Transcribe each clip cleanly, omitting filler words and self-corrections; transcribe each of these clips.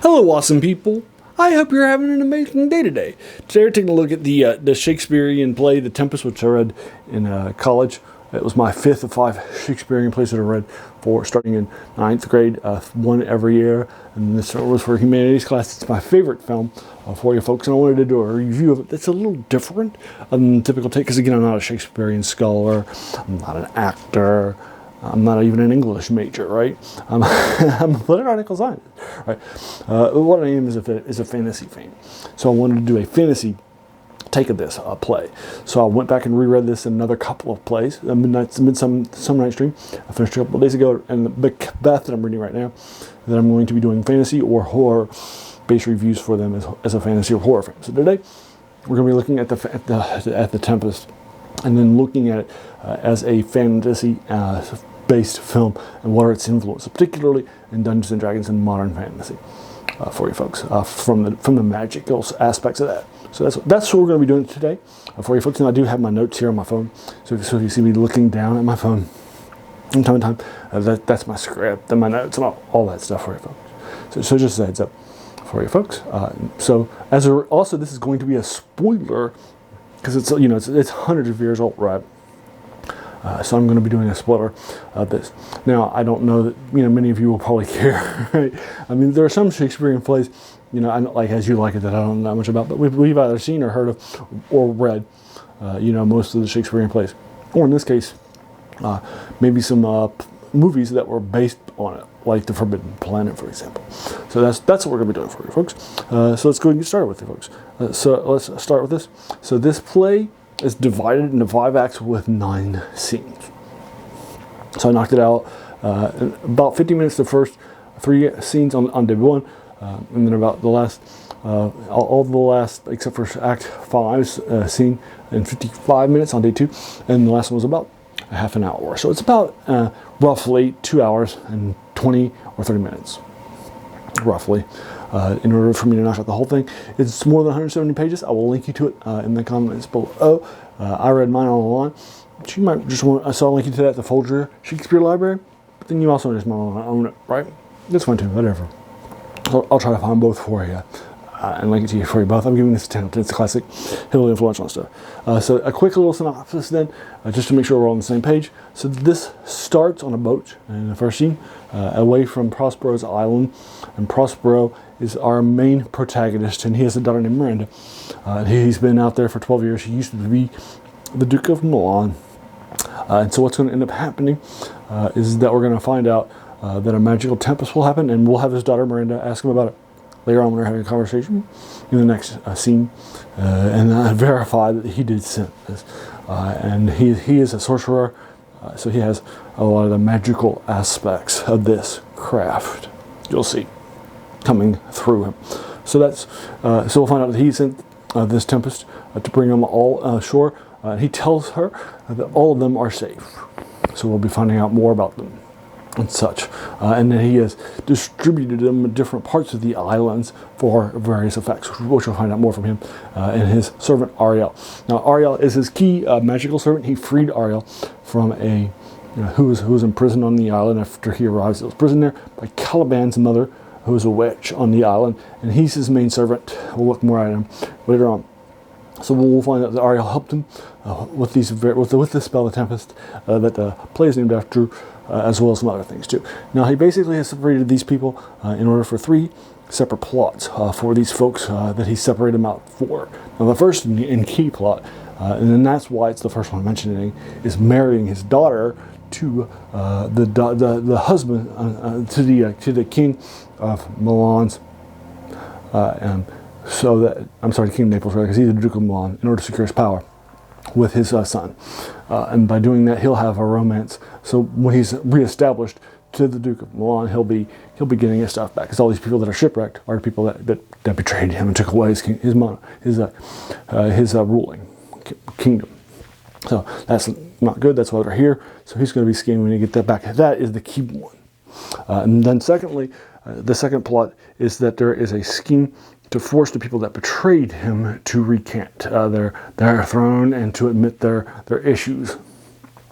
Hello, awesome people. I hope you're having an amazing day today. Today we're taking a look at the Shakespearean play, The Tempest, which I read in college. It was my fifth of 5 Shakespearean plays that I read starting in 9th grade, one every year. And this was for humanities class. It's my favorite film for you folks, and I wanted to do a review of it that's a little different than typical take, because again, I'm not a Shakespearean scholar, I'm not an actor, I'm not even an English major, right? I'm a political scientist, right? What I am is a fantasy fan. So I wanted to do a fantasy take of this play. So I went back and reread this in another couple of plays. Midsummer Night's Dream, I finished a couple of days ago, and the Macbeth that I'm reading right now, that I'm going to be doing fantasy or horror-based reviews for them as a fantasy or horror fan. So today, we're going to be looking at the Tempest, and then looking at it as a fantasy-based film and what are its influences, particularly in Dungeons and Dragons and modern fantasy, for you folks, from the magical aspects of that. So that's what we're going to be doing today for you folks. And I do have my notes here on my phone, so if you see me looking down at my phone from time to time, that's my script and my notes and all that stuff for you folks. So just a heads up for you folks. Also, this is going to be a spoiler, because it's hundreds of years old, right? So I'm going to be doing a spoiler of this. Now, I don't know that many of you will probably care, right? I mean, there are some Shakespearean plays, I don't like As You Like It, that I don't know that much about, but we've either seen or heard of or read, most of the Shakespearean plays, or in this case, maybe some movies that were based on it, like The Forbidden Planet, for example. So that's what we're going to be doing for you folks. So let's go and get started with you folks. So let's start with this. So this play is divided into 5 acts with 9 scenes. So I knocked it out in about 50 minutes, the first 3 scenes on day 1, and then about the last, all the last, except for Act 5's scene, in 55 minutes on day 2, and the last one was about a half an hour. So it's about roughly 2 hours and 20 or 30 minutes, roughly. In order for me to knock out the whole thing. It's more than 170 pages. I will link you to it in the comments below. I read mine online. But you might just want, so I'll link you to that at the Folger Shakespeare Library. But then you also just might want to own it, right? That's fine too, whatever. I'll try to find both for you and link it to you for you both. I'm giving this a 10. It's a classic, heavily influential stuff. So a quick little synopsis then, just to make sure we're all on the same page. So this starts on a boat in the first scene, away from Prospero's island, and Prospero is our main protagonist, and he has a daughter named Miranda. He's been out there for 12 years. He used to be the Duke of Milan. And so what's going to end up happening is that we're going to find out that a magical tempest will happen, and we'll have his daughter Miranda ask him about it later on when we're having a conversation in the next scene, and verify that he did send this. And he is a sorcerer, so he has a lot of the magical aspects of this craft, you'll see, coming through him. So so we'll find out that he sent this tempest to bring them all ashore. He tells her that all of them are safe. So we'll be finding out more about them and such. And then he has distributed them in different parts of the islands for various effects, which we'll find out more from him and his servant Ariel. Now, Ariel is his key magical servant. He freed Ariel from who was imprisoned on the island after he arrives. He was imprisoned there by Caliban's mother, who is a witch on the island, and he's his main servant. We'll look more at him later on. So we'll find out that Ariel helped him with the spell, the Tempest, that the play is named after, as well as some other things too. Now, he basically has separated these people in order for 3 separate plots for these folks that he separated them out for. Now, the first and key plot, and then that's why it's the first one I'm mentioning, is marrying his daughter to the husband, to the king of Milan's, King of Naples, right? Because he's the Duke of Milan, in order to secure his power with his son, and by doing that, he'll have a romance. So when he's reestablished to the Duke of Milan, he'll be getting his stuff back. Because all these people that are shipwrecked are people that betrayed him and took away his ruling kingdom. So that's not good. That's why they're here. So he's going to be scheming to get that back. That is the key one. And then secondly, the second plot is that there is a scheme to force the people that betrayed him to recant their throne and to admit their issues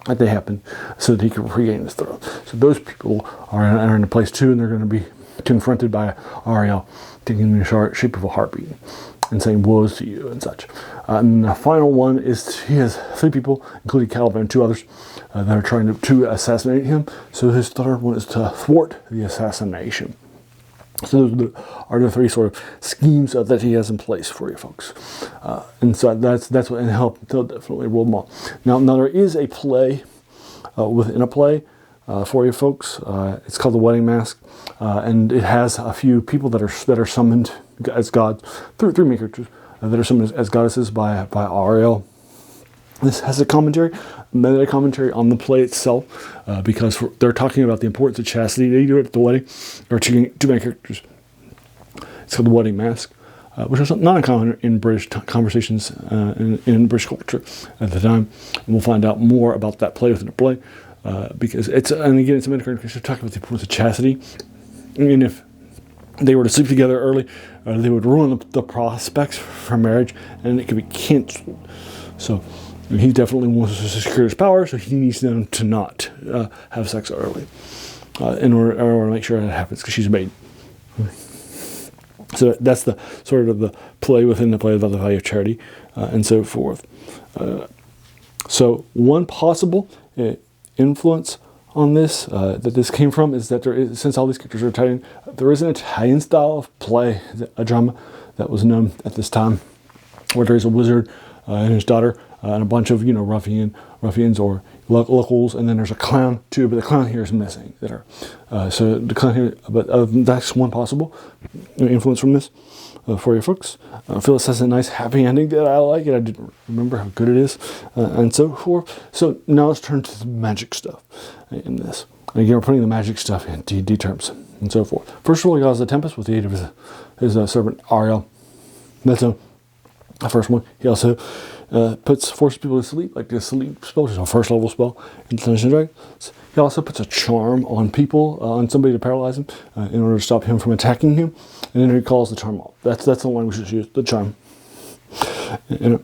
that happened, so that he could regain his throne. So those people are in place too, and they're going to be confronted by Ariel, taking the shape of a heartbeat and saying woes to you and such. And the final one is he has 3 people, including Calvin and 2 others, that are trying to assassinate him. So his third one is to thwart the assassination. So those are the 3 sort of schemes that he has in place for you folks. And so that's what, and they'll definitely roll them all. Now there is a play within a play for you folks. It's called The Wedding Mask, and it has a few people that are summoned as gods, 3 main characters that are summoned as goddesses by Ariel. This has a meta commentary on the play itself, because they're talking about the importance of chastity. They do it at the wedding, or 2 main characters. It's called The Wedding Mask, which is not uncommon in British conversations in British culture at the time. And we'll find out more about that play within the play, because it's a meta commentary talking about the importance of chastity. And if they were to sleep together early, they would ruin the prospects for marriage, and it could be canceled. So he definitely wants to secure his power, so he needs them to not have sex early in order to make sure that happens, because she's a maiden. So that's the sort of the play within the play about the value of charity and so forth. So one possible influence on this that this came from is that since all these characters are Italian, there is an Italian style of play, a drama that was known at this time, where there's a wizard and his daughter and a bunch of ruffians or locals, and then there's a clown too, but the clown here is missing. So the clown here, but that's one possible influence from this for you folks. Phyllis has a nice happy ending that I like, and I didn't remember how good it is, and so forth. So now let's turn to the magic stuff in this. And again, we're putting the magic stuff in D&D terms and so forth. First of all, he calls the Tempest with the aid of his servant Ariel. That's the first one. He also forces people to sleep, like the sleep spell, which is a 1st level spell in Dungeons & Dragons. He also puts a charm on people, on somebody to paralyze him, in order to stop him from attacking him. And then he calls the charm off. That's the language that's used, the charm. And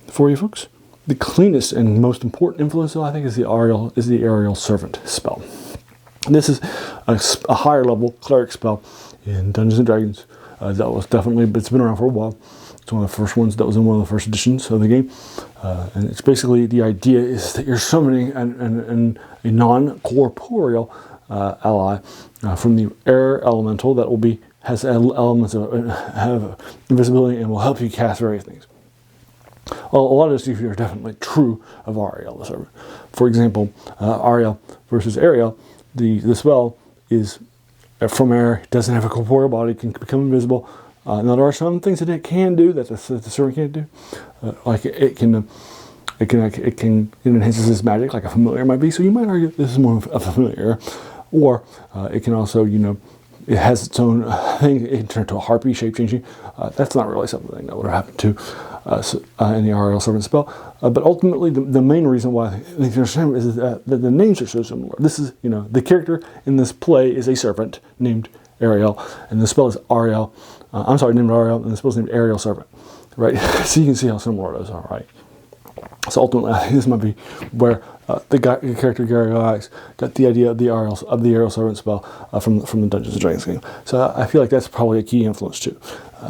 for you folks, the cleanest and most important influence, though, I think, is the Ariel Servant spell. This is a higher level cleric spell in Dungeons & Dragons. It's been around for a while. It's one of the first ones that was in one of the first editions of the game. And it's basically, the idea is that you're summoning a non-corporeal ally from the air elemental that has elements of have invisibility and will help you cast various things. Well, a lot of these are definitely true of Ariel the servant. For example, Ariel versus Ariel, the spell is from air, doesn't have a corporeal body, can become invisible. Now there are some things that it can do that the servant can't do, like it enhances its magic, like a familiar might be. So you might argue this is more of a familiar, or it can also, it has its own thing. It can turn into a harpy, shape changing. That's not really something that would happen to in the Ariel servant spell. But ultimately, the main reason why I think they're similar is that the names are so similar. This is, the character in this play is a servant named Ariel, and the spell is Ariel. Named Ariel, and the spell's named Ariel Servant, right? So you can see how similar those are, right? So ultimately, I think this might be where the character Gary Gygax got the idea of the Ariel Servant spell from the Dungeons and Dragons game. So I feel like that's probably a key influence too.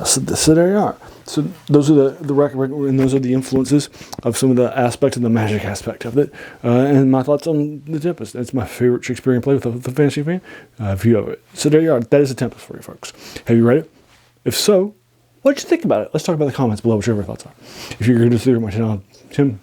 So there you are. So those are and those are the influences of some of the aspects of the magic aspect of it, and my thoughts on the Tempest. That's my favorite Shakespearean play with the fantasy fan view of it. So there you are. That is the Tempest for you folks. Have you read it? If so, what did you think about it? Let's talk about the comments below, whichever your thoughts are. If you're going to consider my channel, Tim,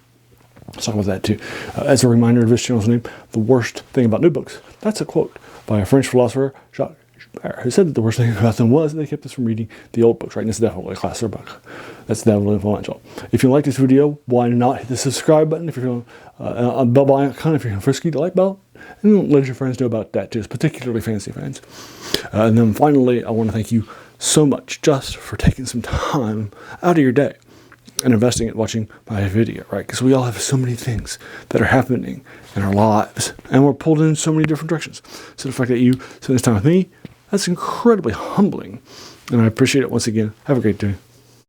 let's talk about that too. As a reminder of this channel's name, The Worst Thing About New Books. That's a quote by a French philosopher, Shakespeare, who said that the worst thing about them was they kept us from reading the old books, right? And it's definitely a classic book. That's definitely influential. If you like this video, why not hit the subscribe button? If you're feeling a bell icon, if you're feeling frisky, the like bell, and let your friends know about that too, particularly fantasy fans. And then finally, I want to thank you so much just for taking some time out of your day and investing in watching my video, right? Because we all have so many things that are happening in our lives, and we're pulled in so many different directions. So the fact that you spend this time with me, that's incredibly humbling, and I appreciate it once again. Have a great day.